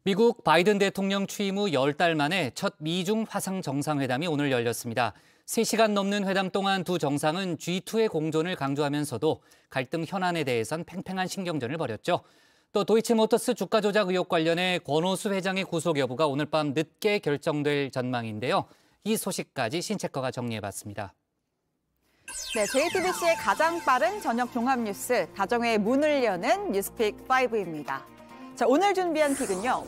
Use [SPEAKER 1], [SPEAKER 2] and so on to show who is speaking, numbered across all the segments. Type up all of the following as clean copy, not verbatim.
[SPEAKER 1] 미국 바이든 대통령 취임 후 10달 만에 첫 미중 화상 정상회담이 오늘 열렸습니다. 3시간 넘는 회담 동안 두 정상은 G2의 공존을 강조하면서도 갈등 현안에 대해선 팽팽한 신경전을 벌였죠. 또 도이치모터스 주가 조작 의혹 관련해 권오수 회장의 구속 여부가 오늘 밤 늦게 결정될 전망인데요. 이 소식까지 신체커가 정리해봤습니다.
[SPEAKER 2] 네, JTBC의 가장 빠른 저녁 종합 뉴스, 다정회의 문을 여는 뉴스픽 5입니다. 자, 오늘 준비한 픽은요.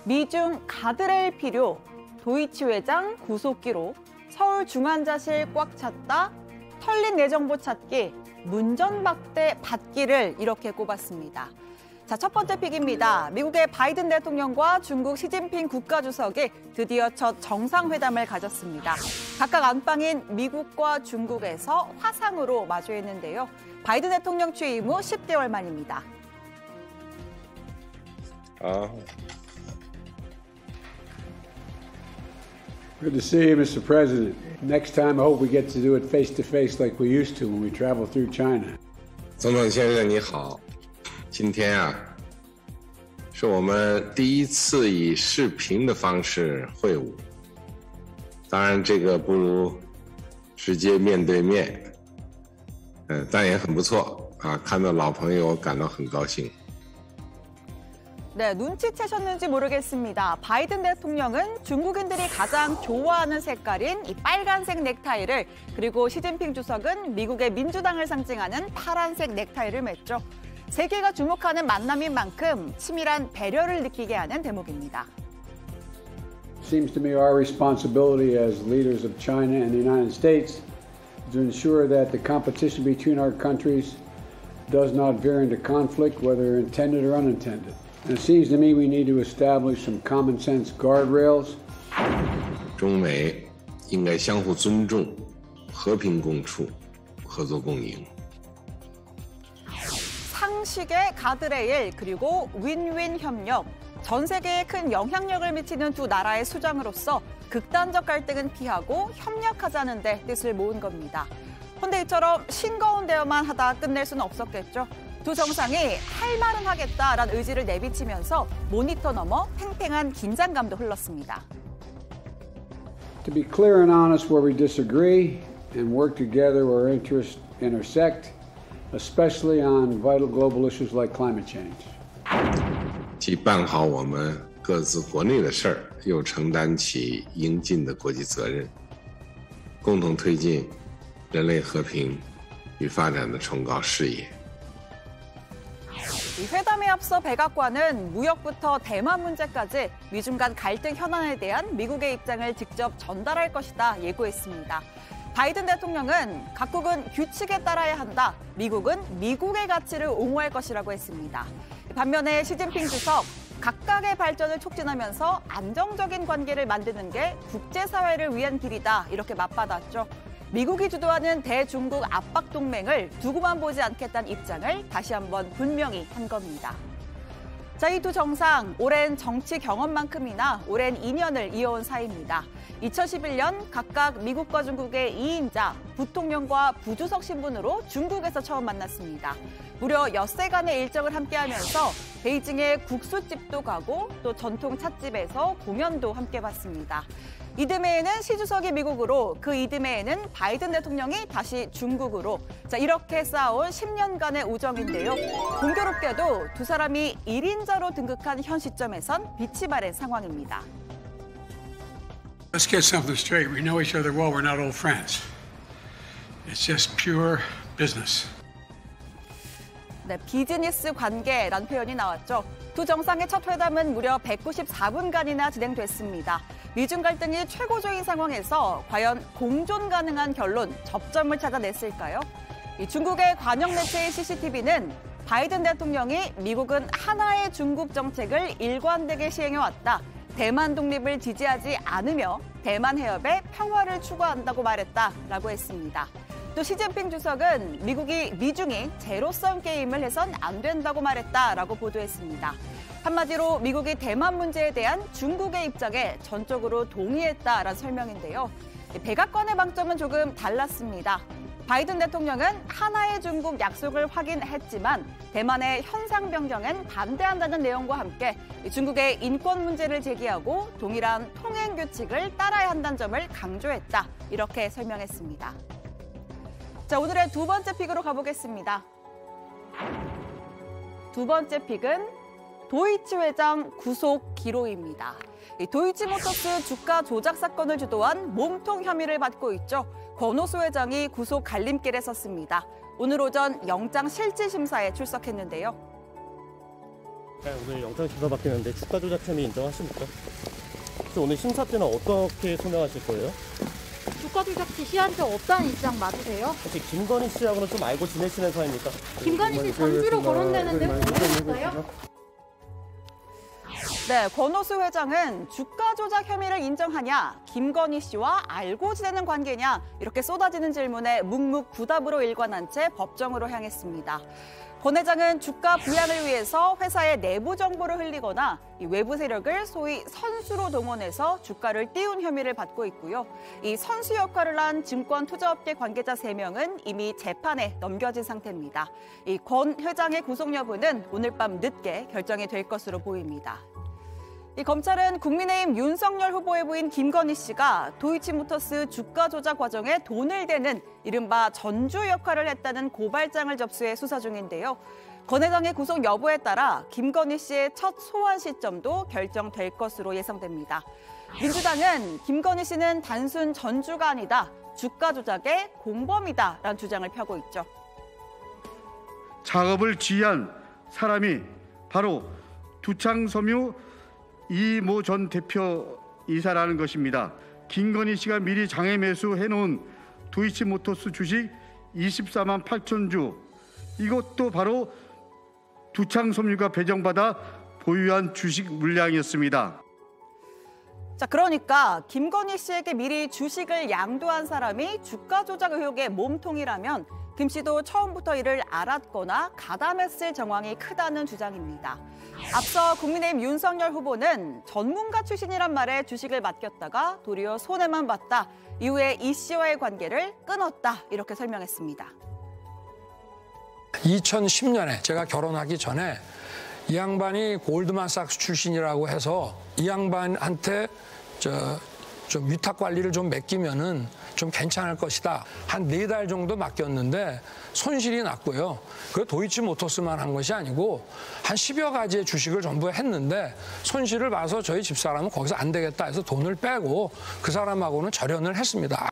[SPEAKER 2] 미중 가드레일 필요, 도이치 회장 구속기로, 서울중환자실 꽉 찼다, 털린 내정보 찾기, 문전박대 받기를 이렇게 꼽았습니다. 자, 첫 번째 픽입니다. 미국의 바이든 대통령과 중국 시진핑 국가주석이 드디어 첫 정상회담을 가졌습니다. 각각 안방인 미국과 중국에서 화상으로 마주했는데요. 바이든 대통령 취임 후 10개월 만입니다.
[SPEAKER 3] Good to see you, Mr. President. Next time, I hope we get to do it face to face like we used to when we travel through China.
[SPEAKER 4] 总统先生你好，今天是我们第一次以视频的方式会晤，当然这个不如直接面对面，但也很不错啊，看到老朋友感到很高兴。
[SPEAKER 2] 네, 눈치채셨는지 모르겠습니다. 바이든 대통령은 중국인들이 가장 좋아하는 색깔인 이 빨간색 넥타이를, 그리고 시진핑 주석은 미국의 민주당을 상징하는 파란색 넥타이를 맸죠. 세계가 주목하는 만남인 만큼 치밀한 배려를 느끼게 하는 대목입니다.
[SPEAKER 3] Seems to me our responsibility as leaders of China and the United States to ensure that the competition between our countries does not veer into conflict, whether intended or unintended. And it seems to me we need to establish some common sense guardrails.
[SPEAKER 4] 中美应该相互尊重，和平共处，合作共赢。
[SPEAKER 2] 상식의 가드레일, 그리고 윈윈 협력. 전 세계에 큰 영향력을 미치는 두 나라의 수장으로서 극단적 갈등은 피하고 협력하자는 데 뜻을 모은 겁니다. 그런데 이처럼 싱거운 대화만 하다 끝낼 수는 없었겠죠. 두 정상이 할 말은 하겠다라는 의지를 내비치면서 모니터 너머 팽팽한 긴장감도 흘렀습니다.
[SPEAKER 3] To be clear and honest where we disagree and work together where interests intersect, especially on vital global issues like climate change.
[SPEAKER 4] 既办好我们各自国内的事儿，又承担起应尽的国际责任，共同推进人类和平与发展的崇高事业。
[SPEAKER 2] 이 회담에 앞서 백악관은 무역부터 대만 문제까지 미중 간 갈등 현안에 대한 미국의 입장을 직접 전달할 것이다 예고했습니다. 바이든 대통령은 각국은 규칙에 따라야 한다, 미국은 미국의 가치를 옹호할 것이라고 했습니다. 반면에 시진핑 주석, 각각의 발전을 촉진하면서 안정적인 관계를 만드는 게 국제사회를 위한 길이다 이렇게 맞받았죠. 미국이 주도하는 대중국 압박 동맹을 두고만 보지 않겠다는 입장을 다시 한번 분명히 한 겁니다. 자, 이 두 정상, 오랜 정치 경험만큼이나 오랜 인연을 이어온 사이입니다. 2011년 각각 미국과 중국의 2인자, 부통령과 부주석 신분으로 중국에서 처음 만났습니다. 무려 엿새간의 일정을 함께하면서 베이징의 국수집도 가고 또 전통 찻집에서 공연도 함께 봤습니다. 이듬해에는 시 주석이 미국으로, 그 이듬해에는 바이든 대통령이 다시 중국으로. 자, 이렇게 쌓아온 10년간의 우정인데요. 공교롭게도 두 사람이 1인자로 등극한 현 시점에선 빛이 바랜 상황입니다.
[SPEAKER 5] Let's get something straight. We know each other well. We're not old friends. It's just pure business.
[SPEAKER 2] 네, 비즈니스 관계라는 표현이 나왔죠. 두 정상의 첫 회담은 무려 194분간이나 진행됐습니다. 미중 갈등이 최고조인 상황에서 과연 공존 가능한 결론, 접점을 찾아냈을까요? 중국의 관영 매체인 CCTV는 바이든 대통령이 미국은 하나의 중국 정책을 일관되게 시행해왔다, 대만 독립을 지지하지 않으며 대만 해협의 평화를 추구한다고 말했다라고 했습니다. 또 시진핑 주석은 미중이 제로섬 게임을 해선 안 된다고 말했다라고 보도했습니다. 한마디로 미국이 대만 문제에 대한 중국의 입장에 전적으로 동의했다라는 설명인데요. 백악관의 방점은 조금 달랐습니다. 바이든 대통령은 하나의 중국 약속을 확인했지만 대만의 현상 변경엔 반대한다는 내용과 함께 중국의 인권 문제를 제기하고 동일한 통행 규칙을 따라야 한다는 점을 강조했다. 이렇게 설명했습니다. 자, 오늘의 두 번째 픽으로 가보겠습니다. 두 번째 픽은 도이치 회장 구속 기로입니다. 도이치모터스 주가 조작 사건을 주도한 몸통 혐의를 받고 있죠. 권오수 회장이 구속 갈림길에 섰습니다. 오늘 오전 영장 실질 심사에 출석했는데요.
[SPEAKER 6] 오늘 영장 심사 받겠는데 주가 조작 혐의 인정하십니까? 혹시 오늘 심사 때는 어떻게 설명하실 거예요?
[SPEAKER 7] 주가 조작 지시한 적 없다는 입장 맞으세요?
[SPEAKER 6] 혹시 김건희 씨하고는 좀 알고 지내시는 사이입니까?
[SPEAKER 7] 김건희 씨 전주로 거론되는데 모르셨어요?
[SPEAKER 2] 네, 권오수 회장은 주가 조작 혐의를 인정하냐, 김건희 씨와 알고 지내는 관계냐 이렇게 쏟아지는 질문에 묵묵부답으로 일관한 채 법정으로 향했습니다. 권 회장은 주가 부양을 위해서 회사의 내부 정보를 흘리거나 외부 세력을 소위 선수로 동원해서 주가를 띄운 혐의를 받고 있고요. 이 선수 역할을 한 증권 투자업계 관계자 3명은 이미 재판에 넘겨진 상태입니다. 이 권 회장의 구속 여부는 오늘 밤 늦게 결정이 될 것으로 보입니다. 이 검찰은 국민의힘 윤석열 후보의 부인 김건희 씨가 도이치모터스 주가 조작 과정에 돈을 대는 이른바 전주 역할을 했다는 고발장을 접수해 수사 중인데요. 권 회장의 구속 여부에 따라 김건희 씨의 첫 소환 시점도 결정될 것으로 예상됩니다. 민주당은 김건희 씨는 단순 전주가 아니다, 주가 조작의 공범이다라는 주장을 펴고 있죠.
[SPEAKER 8] 작업을 지휘한 사람이 바로 두창섬유 이모 전 대표이사라는 것입니다. 김건희 씨가 미리 장외 매수해놓은 도이치모터스 주식 24만 8천 주, 이것도 바로 두창섬유가 배정받아 보유한 주식 물량이었습니다.
[SPEAKER 2] 자, 그러니까 김건희 씨에게 미리 주식을 양도한 사람이 주가 조작 의혹의 몸통이라면 김 씨도 처음부터 이를 알았거나 가담했을 정황이 크다는 주장입니다. 앞서 국민의힘 윤석열 후보는 전문가 출신이란 말에 주식을 맡겼다가 도리어 손해만 봤다. 이후에 이 씨와의 관계를 끊었다. 이렇게 설명했습니다.
[SPEAKER 9] 2010년에 제가 결혼하기 전에 이 양반이 골드만삭스 출신이라고 해서 이 양반한테 좀 위탁 관리를 좀 맡기면은 좀 괜찮을 것이다. 한 4달 정도 맡겼는데 손실이 났고요. 그 도이치모터스만 한 것이 아니고 한 10여 가지의 주식을 전부 했는데 손실을 봐서 저희 집사람은 거기서 안 되겠다 해서 돈을 빼고 그 사람하고는 절연을 했습니다.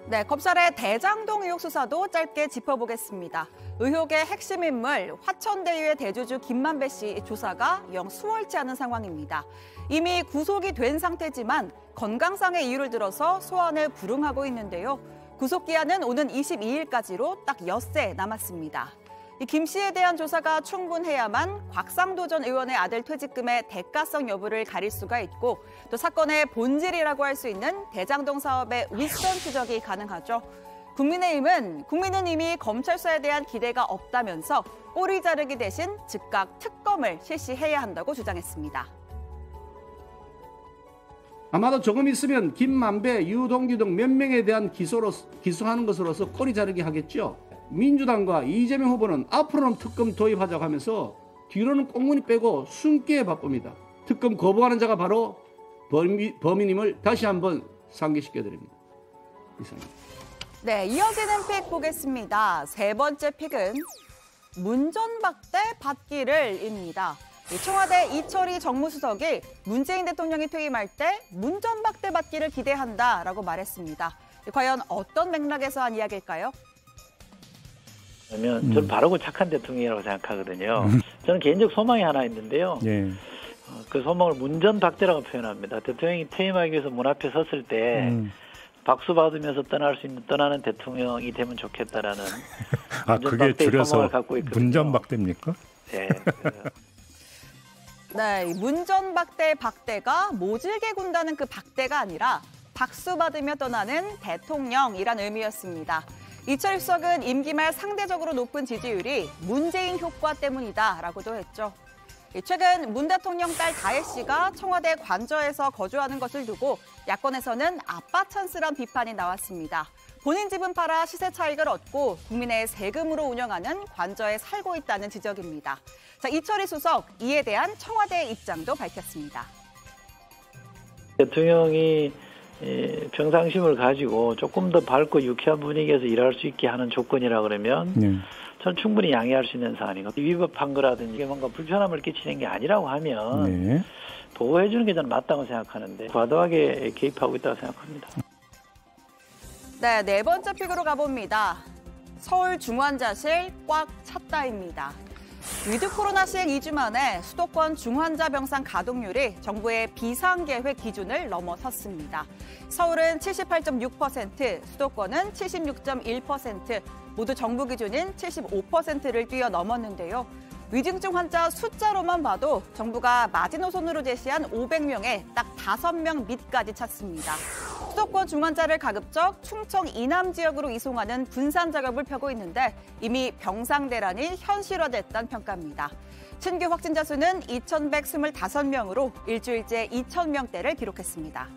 [SPEAKER 2] 네, 검찰의 대장동 의혹 수사도 짧게 짚어보겠습니다. 의혹의 핵심 인물 화천대유의 대주주 김만배 씨 조사가 영 수월치 않은 상황입니다. 이미 구속이 된 상태지만 건강상의 이유를 들어서 소환을 불응하고 있는데요. 구속기한은 오는 22일까지로 딱 엿새 남았습니다. 김 씨에 대한 조사가 충분해야만 곽상도 전 의원의 아들 퇴직금의 대가성 여부를 가릴 수가 있고 또 사건의 본질이라고 할 수 있는 대장동 사업의 윗선 추적이 가능하죠. 국민의힘은 국민은 이미 검찰 수사에 대한 기대가 없다면서 꼬리 자르기 대신 즉각 특검을 실시해야 한다고 주장했습니다.
[SPEAKER 10] 아마도 조금 있으면 김만배, 유동규 등 몇 명에 대한 기소하는 것으로서 꼬리 자르기 하겠죠. 민주당과 이재명 후보는 앞으로는 특검 도입하자고 하면서 뒤로는 꽁무니 빼고 숨기에 바쁩니다. 특검 거부하는 자가 바로 범인임을 다시 한번 상기시켜드립니다. 이상입니다.
[SPEAKER 2] 네, 이어지는 픽 보겠습니다. 세 번째 픽은 문전박대 받기를입니다. 청와대 이철희 정무수석이 문재인 대통령이 퇴임할 때 문전박대 받기를 기대한다라고 말했습니다. 과연 어떤 맥락에서 한 이야기일까요?
[SPEAKER 11] 저는 바르고 착한 대통령이라고 생각하거든요. 저는 개인적 소망이 하나 있는데요. 그 소망을 문전박대라고 표현합니다. 대통령이 퇴임하기 위해서 문 앞에 섰을 때 박수 받으면서 떠나는 대통령이 되면 좋겠다라는
[SPEAKER 12] 그게 줄여서 문전박대입니까?
[SPEAKER 11] 네.
[SPEAKER 2] 네, 문전박대 박대가 모질게 군다는 그 박대가 아니라 박수 받으며 떠나는 대통령이란 의미였습니다. 이철희 수석은 임기 말 상대적으로 높은 지지율이 문재인 효과 때문이다라고도 했죠. 최근 문 대통령 딸 다혜 씨가 청와대 관저에서 거주하는 것을 두고 야권에서는 아빠 찬스란 비판이 나왔습니다. 본인 집은 팔아 시세 차익을 얻고 국민의 세금으로 운영하는 관저에 살고 있다는 지적입니다. 자, 이철희 수석 이에 대한 청와대의 입장도 밝혔습니다.
[SPEAKER 11] 대통령이 평상심을 가지고 조금 더 밝고 유쾌한 분위기에서 일할 수 있게 하는 조건이라 그러면 전 충분히 양해할 수 있는 사안이고 위법한 거라든지 이게 뭔가 불편함을 끼치는 게 아니라고 하면 보호해 주는 게 저는 맞다고 생각하는데 과도하게 개입하고 있다고 생각합니다.
[SPEAKER 2] 네, 네 번째 픽으로 가봅니다. 서울 중환자실 꽉 찼다입니다. 위드 코로나 시행 2주 만에 수도권 중환자 병상 가동률이 정부의 비상계획 기준을 넘어섰습니다. 서울은 78.6%, 수도권은 76.1%, 모두 정부 기준인 75%를 뛰어넘었는데요. 위중증 환자 숫자로만 봐도 정부가 마지노선으로 제시한 500명에 딱 5명 밑까지 찼습니다. 수도권 중환자를 가급적 충청 이남 지역으로 이송하는 분산 작업을 펴고 있는데 이미 병상 대란이 현실화됐다는 평가입니다. 신규 확진자 수는 2,125명으로 일주일째 2,000명대를 기록했습니다.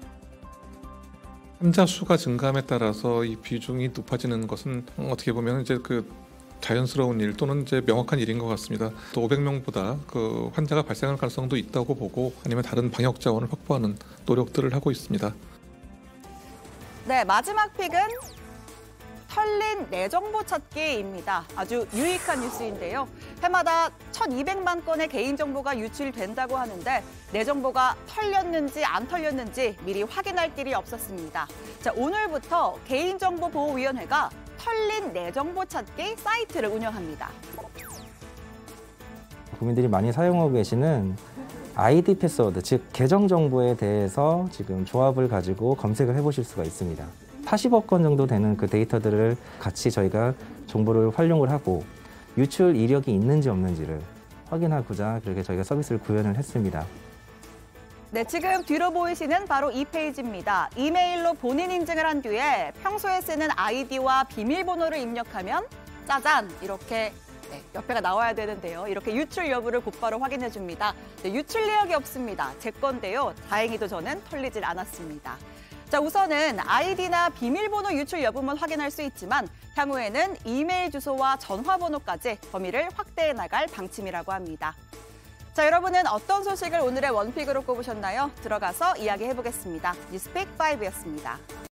[SPEAKER 13] 환자 수가 증가함에 따라서 이 비중이 높아지는 것은 어떻게 보면 이제 자연스러운 일 또는 이제 명확한 일인 것 같습니다. 또 500명보다 환자가 발생할 가능성도 있다고 보고 아니면 다른 방역 자원을 확보하는 노력들을 하고 있습니다.
[SPEAKER 2] 네, 마지막 픽은 털린 내 정보 찾기입니다. 아주 유익한 뉴스인데요. 해마다 1,200만 건의 개인정보가 유출된다고 하는데 내 정보가 털렸는지 안 털렸는지 미리 확인할 길이 없었습니다. 자, 오늘부터 개인정보보호위원회가 털린 내 정보 찾기 사이트를 운영합니다.
[SPEAKER 14] 국민들이 많이 사용하고 계시는 아이디 패스워드, 즉 계정 정보에 대해서 지금 조합을 가지고 검색을 해보실 수가 있습니다. 80억 건 정도 되는 그 데이터들을 같이 저희가 정보를 활용을 하고 유출 이력이 있는지 없는지를 확인하고자 그렇게 저희가 서비스를 구현을 했습니다.
[SPEAKER 2] 네, 지금 뒤로 보이시는 바로 이 페이지입니다. 이메일로 본인 인증을 한 뒤에 평소에 쓰는 아이디와 비밀번호를 입력하면 짜잔! 이렇게 옆에가 나와야 되는데요. 이렇게 유출 여부를 곧바로 확인해 줍니다. 네, 유출 내역이 없습니다. 제 건데요. 다행히도 저는 털리질 않았습니다. 자, 우선은 아이디나 비밀번호 유출 여부만 확인할 수 있지만 향후에는 이메일 주소와 전화번호까지 범위를 확대해 나갈 방침이라고 합니다. 자, 여러분은 어떤 소식을 오늘의 원픽으로 꼽으셨나요? 들어가서 이야기해보겠습니다. 뉴스픽 5였습니다.